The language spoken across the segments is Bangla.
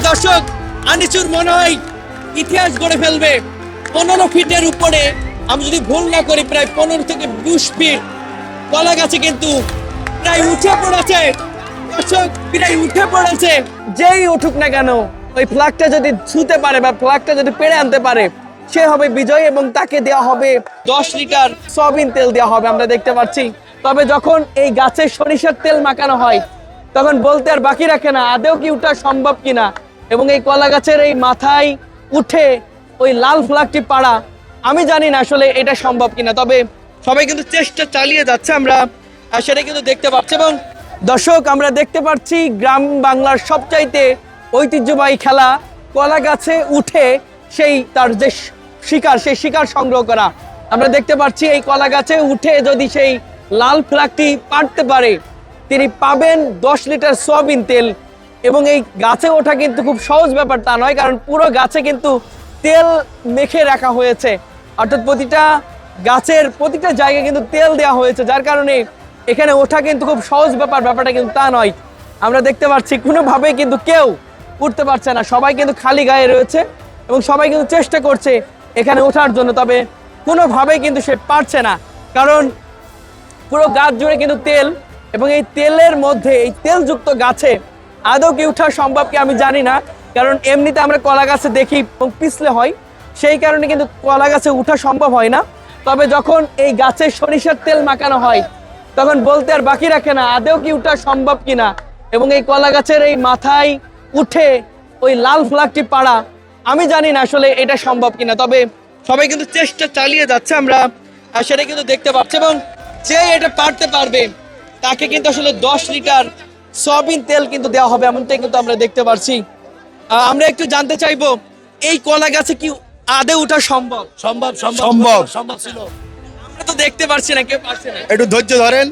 দর্শক, আনিসুর মনে হয় ইতিহাস গড়ে ফেলবে। 15 ফিটের উপরে, আমি যদি ভুল না করি প্রায় 15 থেকে 20 ফিট কলা গাছে কিন্তু প্রায় উঠে পড়েছে। দর্শক, প্রায় উঠে পড়েছে। যেই উঠুক না কেন, ওই ফ্ল্যাগটা যদি ছুঁতে পারে বা ফ্ল্যাগটা যদি পেরে আনতে পারে, সে হবে বিজয় এবং তাকে দেওয়া হবে 10 লিটার সয়াবিন তেল দেওয়া হবে, আমরা দেখতে পাচ্ছি। তবে যখন এই গাছে সরিষার তেল মাখানো হয়, তখন বলতে আর বাকি রাখে না আদেও কি ওঠা সম্ভব কিনা, এবং এই কলা গাছের এই মাথায় উঠে ওই লাল ফ্ল্যাগটি পাড়া, আমি জানি না আসলে এটা সম্ভব কিনা। তবে সবাই কিন্তু চেষ্টা চালিয়ে যাচ্ছে, আমরা সেটা কিন্তু দেখতে পাচ্ছি। এবং দর্শক, আমরা দেখতে পাচ্ছি গ্রাম বাংলার সবচাইতে ঐতিহ্যবাহী খেলা কলা গাছে উঠে সেই তার যে শিকার, সেই শিকার সংগ্রহ করা। আমরা দেখতে পাচ্ছি এই কলা গাছে উঠে যদি সেই লাল ফ্ল্যাগটি পাড়তে পারে, তিনি পাবেন 10 লিটার সয়াবিন তেল। এবং এই গাছে ওঠা কিন্তু খুব সহজ ব্যাপার তা নয়, কারণ পুরো গাছে কিন্তু তেল মেখে রাখা হয়েছে, অর্থাৎ প্রতিটা গাছের প্রতিটা জায়গায় কিন্তু তেল দেওয়া হয়েছে, যার কারণে এখানে ওঠা কিন্তু খুব সহজ ব্যাপারটা কিন্তু তা নয়। আমরা দেখতে পাচ্ছি কোনোভাবেই কিন্তু কেউ উঠতে পারছে না, সবাই কিন্তু খালি গায়ে রয়েছে এবং সবাই কিন্তু চেষ্টা করছে এখানে ওঠার জন্য, তবে কোনোভাবেই কিন্তু সে পারছে না, কারণ পুরো গাছ জুড়ে কিন্তু তেল। এবং এই তেলের মধ্যে, এই তেলযুক্ত গাছে আদৌ কি ওঠা সম্ভব কি আমি জানি না, কারণ এমনিতে আমরা কলা গাছে দেখি এবং পিছলে হয়, সেই কারণে কিন্তু কলা গাছে ওঠা সম্ভব হয় না। তবে যখন এই গাছে সরিষার তেল মাখানো হয়, তখন বলতে আর বাকি রাখে না আদৌ কি ওঠা সম্ভব কিনা, এবং এই কলা গাছের এই মাথায় উঠে ওই লাল ফ্ল্যাগটি পাড়া, আমি জানি না আসলে এটা সম্ভব কিনা। তবে সবাই কিন্তু চেষ্টা চালিয়ে যাচ্ছে, আমরা সেটা কিন্তু দেখতে পাচ্ছি। এবং যে এটা পারতে পারবে তাকে কিন্তু আসলে 10 লিটার সয়াবিন তেল কিন্তু দেওয়া হবে, এমনটাই কিন্তু আমরা দেখতে পাচ্ছি। আমরা একটু জানতে চাইবো, এই কলা গাছে কি আদে ওঠা সম্ভব? সম্ভব ছিল, আমরা তো দেখতে পারছি না, কেউ পারছে না। একটু ধৈর্য ধরেন,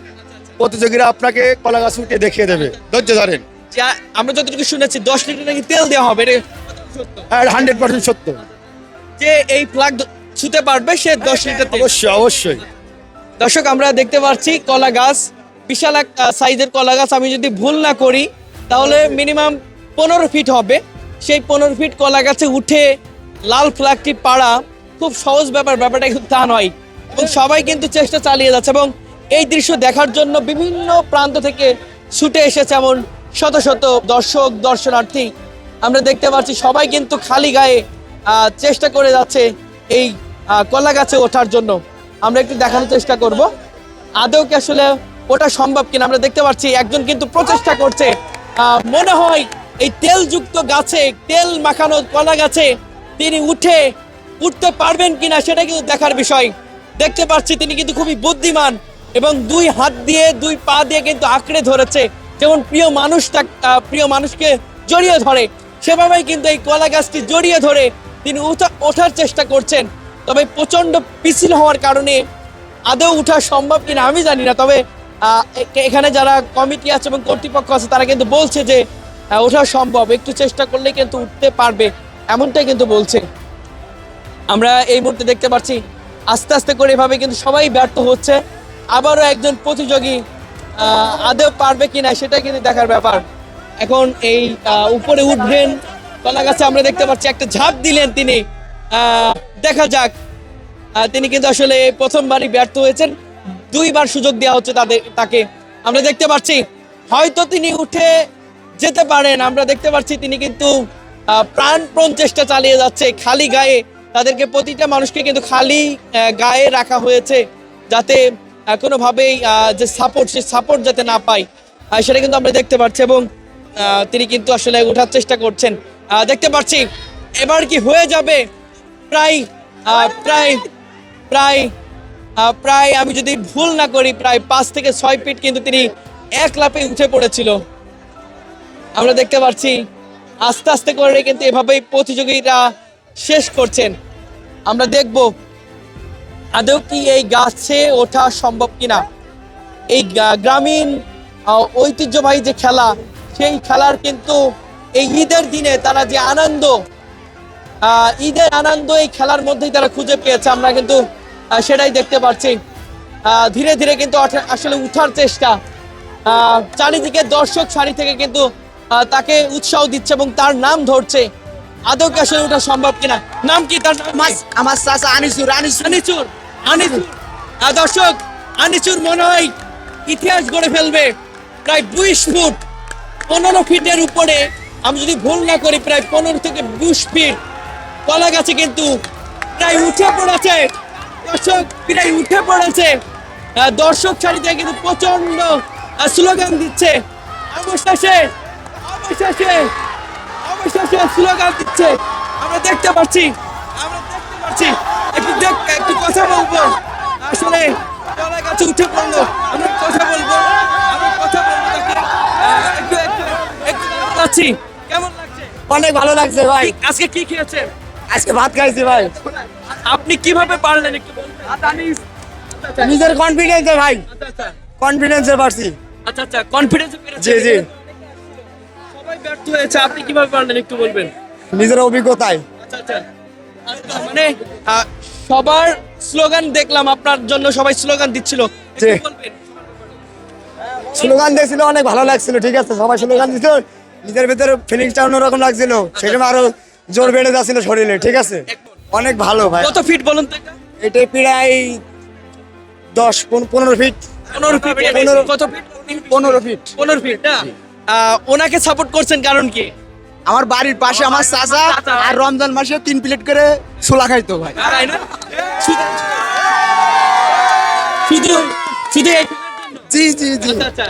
প্রতিযোগীরা আপনাকে কলা গাছ উঠে দেখিয়ে দেবে, ধৈর্য ধরেন। যে আমরা যতটুকু শুনেছি 10 লিটার নাকি তেল দেওয়া হবে, এটা সত্য? 100% সত্য। যে এই ফ্ল্যাগ ছুঁতে পারবে সে 10 লিটার তেল। অবশ্যই। দর্শক, আমরা দেখতে পাচ্ছি কলা গাছ, বিশাল এক সাইজের কলা গাছ। আমি যদি ভুল না করি তাহলে মিনিমাম 15 ফিট হবে। সেই 15 ফিট কলা গাছে উঠে লাল ফ্ল্যাগটি পাড়া খুব সহজ ব্যাপারটা কিন্তু তা নয়, এবং সবাই কিন্তু চেষ্টা চালিয়ে যাচ্ছে। এবং এই দৃশ্য দেখার জন্য বিভিন্ন প্রান্ত থেকে ছুটে এসেছে এমন শত শত দর্শক, দর্শনার্থী। আমরা দেখতে পাচ্ছি সবাই কিন্তু খালি গায়ে চেষ্টা করে যাচ্ছে এই কলা গাছে ওঠার জন্য। আমরা একটু দেখানোর চেষ্টা করব আদৌ কি আসলে ওটা সম্ভব কিনা। আমরা দেখতে পাচ্ছি একজন কিন্তু প্রচেষ্টা করছে, মনে হয় এই তেলযুক্ত গাছে, তেল মাখানো কলা গাছে তিনি উঠতে পারবেন কিনা সেটা কিন্তু দেখার বিষয়। দেখতে পাচ্ছি তিনি কিন্তু খুবই বুদ্ধিমান এবং 2 হাত দিয়ে 2 পা দিয়ে কিন্তু আঁকড়ে ধরেছে, যেমন প্রিয় মানুষকে জড়িয়ে ধরে, সেভাবেই কিন্তু এই কলা গাছটি জড়িয়ে ধরে তিনি ওঠার চেষ্টা করছেন। তবে প্রচন্ড পিছিল হওয়ার কারণে আদৌ ওঠা সম্ভব কিনা আমি জানি না। তবে এখানে যারা কমিটি আছে এবং কর্তৃপক্ষ আছে তারা কিন্তু বলছে যে ওঠা সম্ভব, একটু চেষ্টা করলে কিন্তু উঠতে পারবে, এমনটাই কিন্তু বলছে। আমরা এই মুহূর্তে দেখতে পাচ্ছি আস্তে আস্তে করে এভাবে কিন্তু সবাই ব্যর্থ হচ্ছে। আবারও একজন প্রতিযোগী আদৌ পারবে কিনা সেটা কিন্তু দেখার ব্যাপার। এখন এই উপরে উঠবেন কলা গাছে, আমরা দেখতে পাচ্ছি একটা ঝাঁপ দিলেন তিনি, দেখা যাক। তিনি কিন্তু আসলে প্রথমবারই ব্যর্থ হয়েছেন, 2 বার সুযোগ দেওয়া হচ্ছে তাকে। আমরা দেখতে পাচ্ছি হয়তো তিনি উঠে যেতে পারেন। আমরা দেখতে পাচ্ছি তিনি কিন্তু প্রাণপণ চেষ্টা চালিয়ে যাচ্ছে খালি গায়ে। তাদেরকে প্রতিটা মানুষকে কিন্তু খালি গায়ে রাখা হয়েছে, যাতে কোনোভাবেই যে সে সাপোর্ট যাতে না পায়, সেটা কিন্তু আমরা দেখতে পাচ্ছি। এবং তিনি কিন্তু আসলে ওঠার চেষ্টা করছেন, দেখতে পাচ্ছি। এবার কি হয়ে যাবে? প্রায় আমি যদি ভুল না করি প্রায় 5 থেকে 6 ফিট কিন্তু তিনি এক লাফে উঠে পড়েছিল। আমরা দেখতে পাচ্ছি আস্তে আস্তে করে কিন্তু এভাবেই প্রতিযোগীরা শেষ করছেন। আমরা দেখব আদৌ কি এই গাছে ওঠা সম্ভব কিনা। এই গ্রামীণ ঐতিহ্যবাহী যে খেলা, সেই খেলার কিন্তু এই ঈদের দিনে তারা যে আনন্দ, ঈদের আনন্দ এই খেলার মধ্যেই তারা খুঁজে পেয়েছে। আমরা কিন্তু সেটাই দেখতে পাচ্ছি। ধীরে ধীরে কিন্তু আসলে উঠার চেষ্টা, চারিদিকে দর্শক সারি থেকে কিন্তু তাকে উৎসাহ দিচ্ছে এবং তার নাম ধরছে, আদৌ কি আসলে ওটা সম্ভব কিনা? নাম কি তার? নাম কি? আমার চাচা আনিসুর আনিসুর আনিসুর। আনিসুর। দর্শক, আনিসুর মনে হয় ইতিহাস গড়ে ফেলবে। প্রায় 20 ফুট 15 ফিটের উপরে, আমি যদি ভুল না করি প্রায় 15 থেকে 20 ফিট কলা গাছে কিন্তু প্রায় উঠে পড়েছে। দর্শক প্রায় উঠে পড়েছে। দর্শক সারিতে কিন্তু প্রচন্ড স্লোগান দিচ্ছে, অবশেষে অবশেষে অবশেষে স্লোগান দিচ্ছে। আমরা দেখতে পাচ্ছি, আমরা দেখতে পাচ্ছি। একটু কথা বলবো। আসলে কলা গাছে উঠে পড়লো, আমরা কথা বলবো, আমরা কথা বলবো তাকে। একটু একটু একটু যাচ্ছি। কেমন লাগছে? অনেক ভালো লাগছে ভাই। আজকে কি খেয়েছেন? আজকে ভাত খাইছি ভাই। আপনি কিভাবে পারলেন একটু বলবেন? নিজের কনফিডেন্সে ভাই, আচ্ছা আচ্ছা কনফিডেন্সে পারছি। আচ্ছা আচ্ছা কনফিডেন্সে পেরেছেন। জি জি, সবাই ব্যর্থ হয়েছে, আপনি কিভাবে পারলেন একটু বলবেন? নিজের অভিজ্ঞতায়। আচ্ছা আচ্ছা মানে সবার স্লোগান দেখলাম, আপনার জন্য সবাই স্লোগান দিচ্ছিল। একটু জি। বলবেন? স্লোগান দিয়েছিল, অনেক ভালো লাগছিল। ঠিক আছে, সবাই স্লোগান দিছিল, নিজের ভিতরে ফিলিংসটা অন্যরকম লাগছিল। সেরকম আরো জোর বেড়ে যাচ্ছিল শরীরে। ঠিক আছে, অনেক ভালো ভাই। কত ফিট বলুন তো এটা? এটা প্রায় 10-15 ফিট। 15 ফিট। 15 কত ফিট? 15 ফিট। 15 ফিট না? ওনাকে সাপোর্ট করছেন কারণ কি? আমার বাড়ির পাশে আমার চাচা আর রমজান মাসে 3 প্লেট করে ছোলা খাইতো ভাই। তাই না? শুধু শুধু শুধু এই- জি জি জি। আচ্ছা আচ্ছা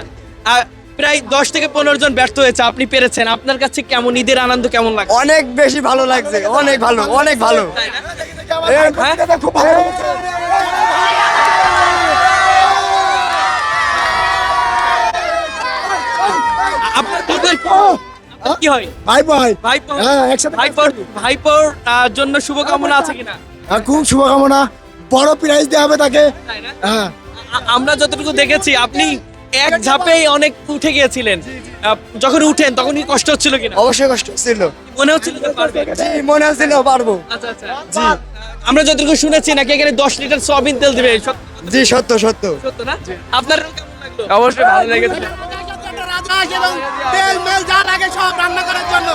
প্রায় 10 থেকে 15 জন ব্যর্থ হয়েছে, আপনি পেরেছেন। আপনার কাছে কেমন, ঈদের আনন্দ কেমন লাগছে? অনেক বেশি ভালো লাগছে, অনেক ভালো, অনেক ভালো। তাই না? খুব ভালো লাগছে। আপনার কি হয়? ভাই ভাই, ভাইপো, হ্যাঁ, একসাথে ভাইপোর জন্য শুভকামনা আছে কিনা? খুব শুভকামনা। বড় প্রাইজ দেওয়া হবে তাকে। তাই না? হ্যাঁ, আমরা যতটুকু দেখেছি আপনি এক ঝাপেই অনেক উঠে গিয়েছিলেন। যখন উঠেন তখন কি কষ্ট হচ্ছিল কিনা? অবশ্যই কষ্ট ছিল। মনে হচ্ছিল যে পারবেন? জি, মনে হচ্ছিল পারবো। আচ্ছা আচ্ছা জি। আমরা যতটুকু শুনেছি নাকি এখানে 10 লিটার সয়াবিন তেল দিবে, জি, সত্য সত্য। সত্য না? আপনার কেমন লাগলো? অবশ্যই ভালো লেগেছে। তেল মেল যা লাগে সব রান্না করার জন্য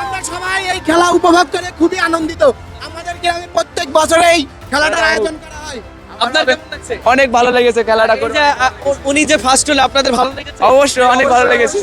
আমরা সবাই এই খেলা উপভোগ করে খুবই আনন্দিত। আমাদের গ্রামে প্রত্যেক বছরে এই খেলাটার আয়োজন করা হয়। আপনার কেমন লাগছে? অনেক ভালো লেগেছে খেলাটা এই যে, উনি যে ফার্স্ট হলে আপনাদের ভালো লেগেছে? অবশ্যই অনেক ভালো লেগেছে।